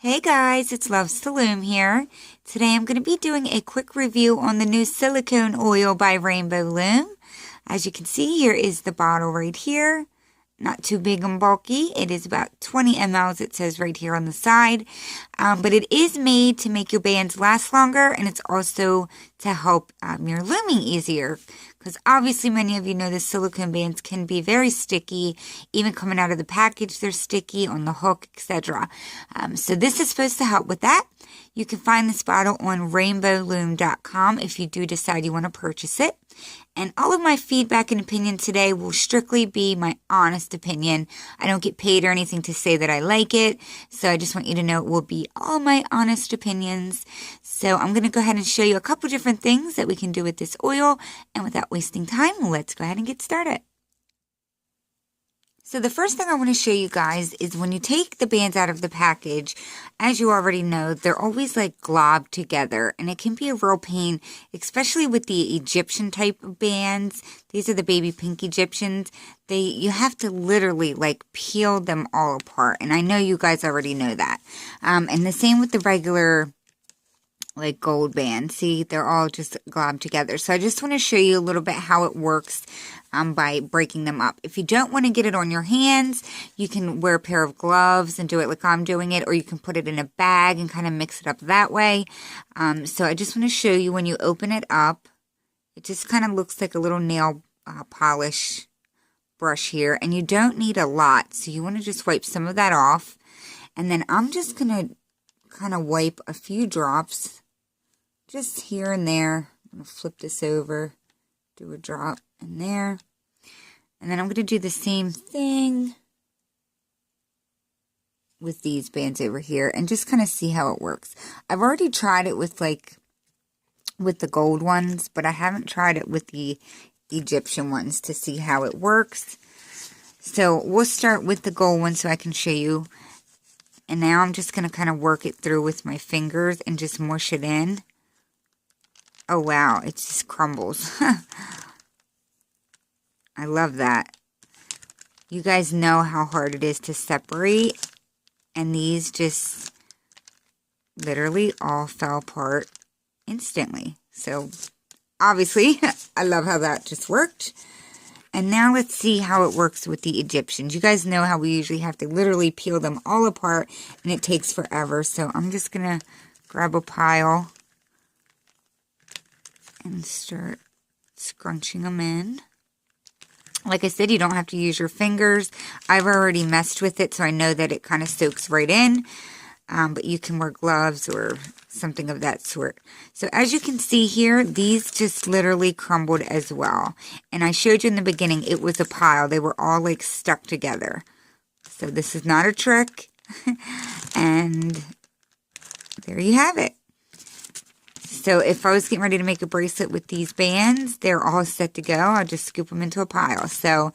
Hey guys, it's Loves to Loom here. Today I'm going to be doing a quick review on the new Silicone Oil by Rainbow Loom. As you can see, here is the bottle right here. Not too big and bulky. It is about 20 mLs, it says right here on the side. But it is made to make your bands last longer, and it's also to help your looming easier. Because obviously many of you know the silicone bands can be very sticky. Even coming out of the package, they're sticky on the hook, etc. So this is supposed to help with that. You can find this bottle on rainbowloom.com if you do decide you want to purchase it. And all of my feedback and opinion today will strictly be my honest opinion. I don't get paid or anything to say that I like it. So I just want you to know it will be all my honest opinions. So I'm going to go ahead and show you a couple different things that we can do with this oil. And without wasting time, let's go ahead and get started. So the first thing I want to show you guys is when you take the bands out of the package, as you already know, they're always like globbed together, and it can be a real pain, especially with the Egyptian type of bands. These are the baby pink Egyptians. You have to literally like peel them all apart, and I know you guys already know that. And the same with the regular like gold band. See, they're all just globbed together. So I just want to show you a little bit how it works by breaking them up. If you don't want to get it on your hands, you can wear a pair of gloves and do it like I'm doing it, or you can put it in a bag and kind of mix it up that way. So I just want to show you when you open it up, it just kind of looks like a little nail polish brush here, and you don't need a lot. So you want to just wipe some of that off, and then I'm just going to kind of wipe a few drops just here and there. I'm going to flip this over, do a drop in there. And then I'm going to do the same thing with these bands over here and just kind of see how it works. I've already tried it with the gold ones, but I haven't tried it with the Egyptian ones to see how it works. So we'll start with the gold one so I can show you. And now I'm just going to kind of work it through with my fingers and just mush it in. Oh, wow. It just crumbles. I love that. You guys know how hard it is to separate. And these just literally all fell apart instantly. So, obviously, I love how that just worked. And now let's see how it works with the Egyptians. You guys know how we usually have to literally peel them all apart, and it takes forever. So I'm just going to grab a pile and start scrunching them in. Like I said, you don't have to use your fingers. I've already messed with it, so I know that it kind of soaks right in. But you can wear gloves or something of that sort. So as you can see here, these just literally crumbled as well. And I showed you in the beginning, it was a pile. They were all like stuck together. So this is not a trick. And there you have it. So if I was getting ready to make a bracelet with these bands, they're all set to go. I'll just scoop them into a pile. So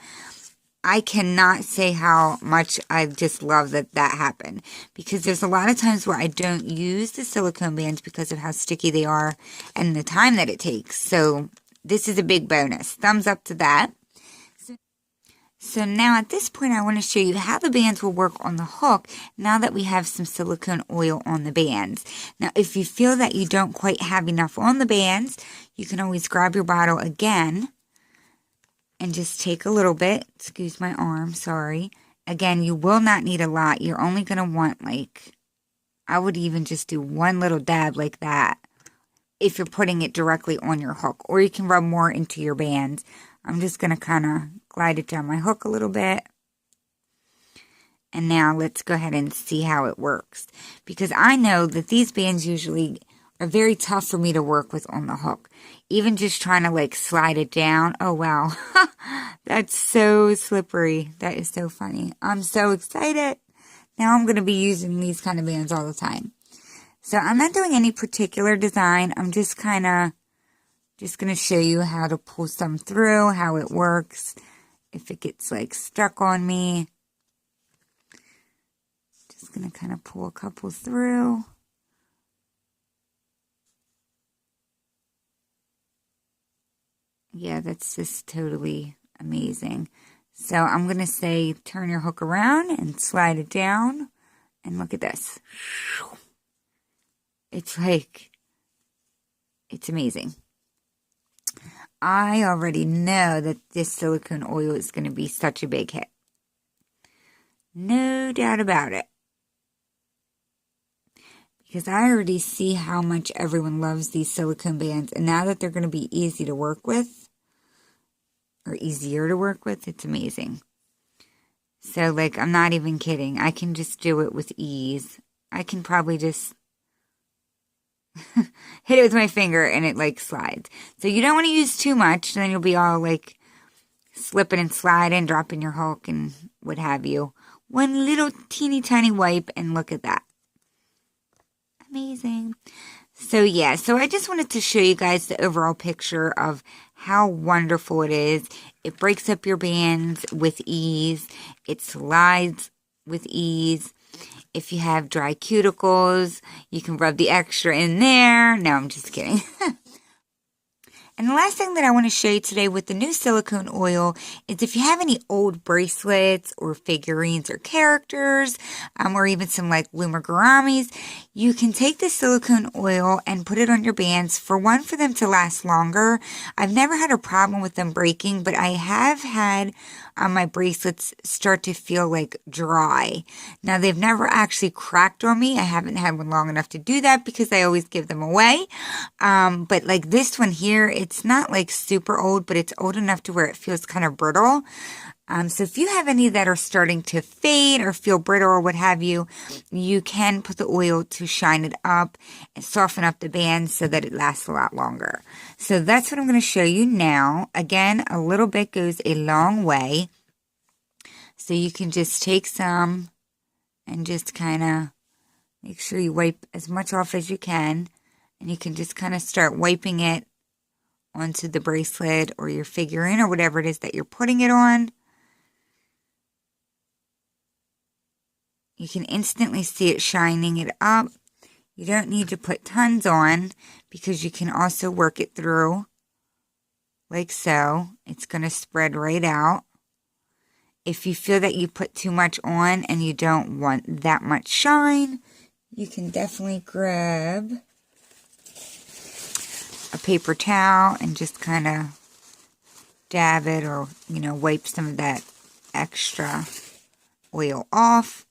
I cannot say how much I just love that happened, because there's a lot of times where I don't use the silicone bands because of how sticky they are and the time that it takes. So this is a big bonus. Thumbs up to that. So now at this point, I want to show you how the bands will work on the hook now that we have some silicone oil on the bands. Now, if you feel that you don't quite have enough on the bands, you can always grab your bottle again and just take a little bit. Excuse my arm, sorry. Again, you will not need a lot. You're only going to want I would even just do one little dab like that if you're putting it directly on your hook. Or you can rub more into your bands. I'm just going to kind of glide it down my hook a little bit. And now let's go ahead and see how it works. Because I know that these bands usually are very tough for me to work with on the hook. Even just trying to slide it down. Oh, wow. That's so slippery. That is so funny. I'm so excited. Now I'm going to be using these kind of bands all the time. So I'm not doing any particular design. I'm just going to show you how to pull some through, how it works. If it gets stuck on me. Just going to kind of pull a couple through. Yeah, that's just totally amazing. So I'm going to say turn your hook around and slide it down. And look at this. It's like, it's amazing. I already know that this silicone oil is going to be such a big hit. No doubt about it. Because I already see how much everyone loves these silicone bands. And now that they're going to be easy to work with, or easier to work with, it's amazing. So, like, I'm not even kidding. I can just do it with ease. I can probably just hit it with my finger and it, like, slides. So you don't want to use too much. Then you'll be all, like, slipping and sliding, dropping your Hulk and what have you. One little teeny tiny wipe and look at that. Amazing. So yeah, so I just wanted to show you guys the overall picture of how wonderful it is. It breaks up your bands with ease. It slides with ease. If you have dry cuticles, you can rub the extra in there. No, I'm just kidding. And the last thing that I want to show you today with the new silicone oil is if you have any old bracelets or figurines or characters, or even some like lumigaramis, you can take the silicone oil and put it on your bands for them to last longer. I've never had a problem with them breaking, but I have had my bracelets start to feel like dry. Now, they've never actually cracked on me. I haven't had one long enough to do that because I always give them away. But like this one here, it's not like super old, but it's old enough to where it feels kind of brittle. So if you have any that are starting to fade or feel brittle or what have you, you can put the oil to shine it up and soften up the band so that it lasts a lot longer. So that's what I'm going to show you now. Again, a little bit goes a long way. So you can just take some and just kind of make sure you wipe as much off as you can. And you can just kind of start wiping it onto the bracelet or your figurine or whatever it is that you're putting it on. You can instantly see it shining it up. You don't need to put tons on because you can also work it through like so. It's going to spread right out. If you feel that you put too much on and you don't want that much shine, you can definitely grab a paper towel and just kind of dab it or, wipe some of that extra oil off.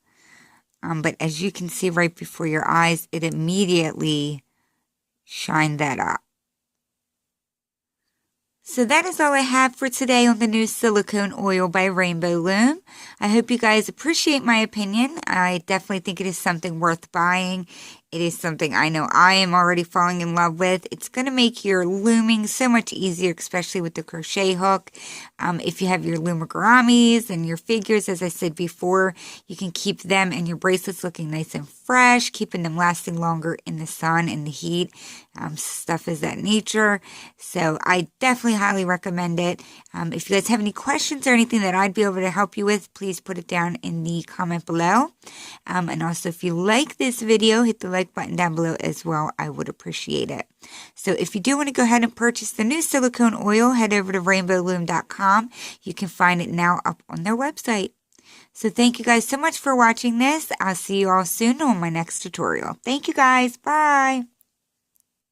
But as you can see right before your eyes, it immediately shined that up. So that is all I have for today on the new silicone oil by Rainbow Loom. I hope you guys appreciate my opinion. I definitely think it is something worth buying. It is something I know I am already falling in love with. It's going to make your looming so much easier, especially with the crochet hook. If you have your lumigaramis and your figures, as I said before, you can keep them and your bracelets looking nice and fresh, keeping them lasting longer in the sun and the heat, stuff of that nature. So I definitely highly recommend it. If you guys have any questions or anything that I'd be able to help you with, please put it down in the comment below. And also, if you like this video, hit the like button down below as well. I would appreciate it. So if you do want to go ahead and purchase the new silicone oil, head over to rainbowloom.com. You can find it now up on their website. So thank you guys so much for watching this. I'll see you all soon on my next tutorial. Thank you guys. Bye.